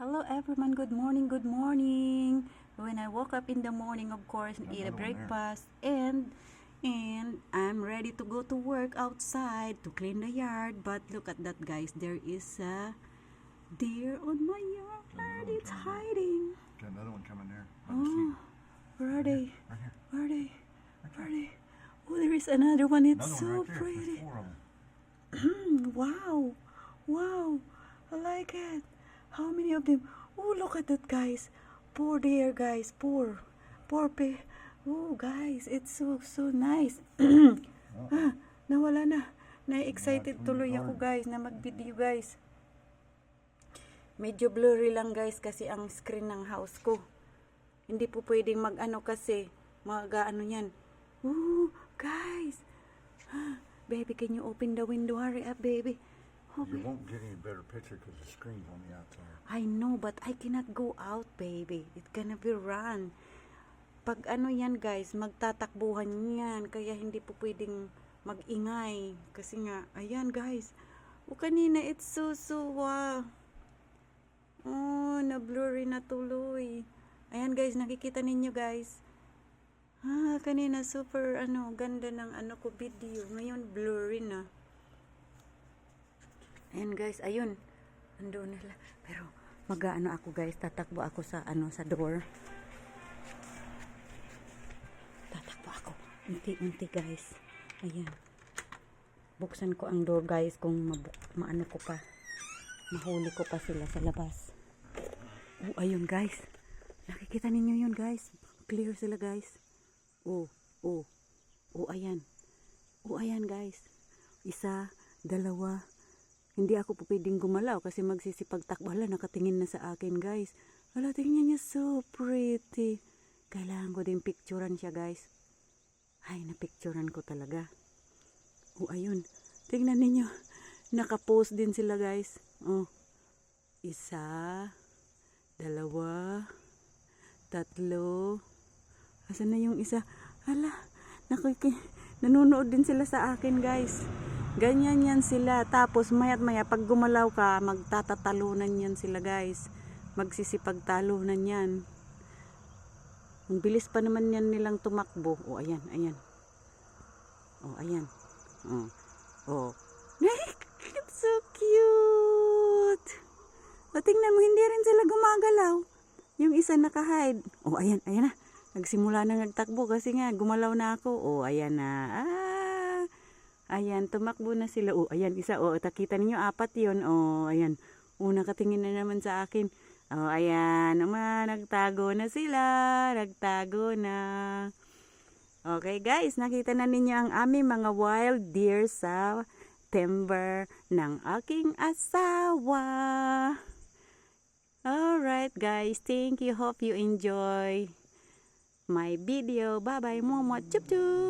Hello everyone, good morning, good morning. When I woke up in the morning, of course, eat a breakfast and I'm ready to go to work outside to clean the yard. But look at that, guys. There is a deer on my yard. It's hiding. Got another one coming there. Oh, where are they? Right here. Where are they? Where are they? Oh, there is another one. It's Another one so right there. pretty. There's 4 of them. Wow, wow, I like it. How many of them? Oh, look at that, guys. Poor deer, guys. Poor pe. Oh, guys, it's so nice. Nawala na. Na-excited tuloy ako, guys, na mag-video, guys. Medyo blurry lang, guys, kasi ang screen ng house ko. Hindi po pwedeng mag-ano kasi mag-ano yan. Oh, guys. Baby, can you open the window? Hurry up, baby. You won't get any better picture because the screen's on the outside. I know, but I cannot go out, baby. It's gonna be run. Pag ano yan, guys, magtatakbuhan yan. Kaya hindi po pwedeng mag-ingay. Kasi nga, ayan, guys. O kanina, it's so, oh, na-blurry na tuloy. Ayan, guys, nakikita ninyo, guys. Kanina, super, ganda ng ko video. Ngayon, blurry na. Ayan, guys, ayun. Ando nila. Pero, mag-ano ako, guys. Tatakbo ako sa, sa door. Tatakbo ako. Unti-unti, guys. Ayan. Buksan ko ang door, guys, kung maano ko pa. Mahuli ko pa sila sa labas. Oh, ayun, guys. Nakikita ninyo yun, guys. Clear sila, guys. Oh, ayan. Oh, ayan, guys. 1, 2. Hindi ako po pwedeng gumalaw kasi magsisipagtakbo. Hala, nakatingin na sa akin, guys. Hala, tingnan niya, so pretty. Kailangan ko din picturean siya, guys. Ay, napicturean ko talaga. Oh, ayun. Tingnan ninyo. Nakapost din sila, guys. Oh. 1, 2, 3. Asan na yung isa? Hala, nanonood din sila sa akin, guys. Ganyan yan sila. Tapos maya't maya pag gumalaw ka, magtatatalunan yan sila, guys. Magsisipagtalunan yan. Ang bilis pa naman yan nilang tumakbo. Oh, ayan. Oh, ayan. Oh. It's so cute. O, tingnan mo, hindi rin sila gumagalaw. Yung isa nakahide. Oh, ayan na. Nagsimula na nagtakbo kasi nga gumalaw na ako. Oh, ayan na. Ayan, tumakbo na sila. Oh, ayan, isa. Oh, takita ninyo, 4 yun. Oh, ayan. Oh, nakatingin na naman sa akin. Oh, ayan. Nagtago na sila. Nagtago na. Okay, guys. Nakita na ninyo ang aming mga wild deer sa timber ng aking asawa. Alright, guys. Thank you. Hope you enjoy my video. Bye-bye, Momo. Chup-chup.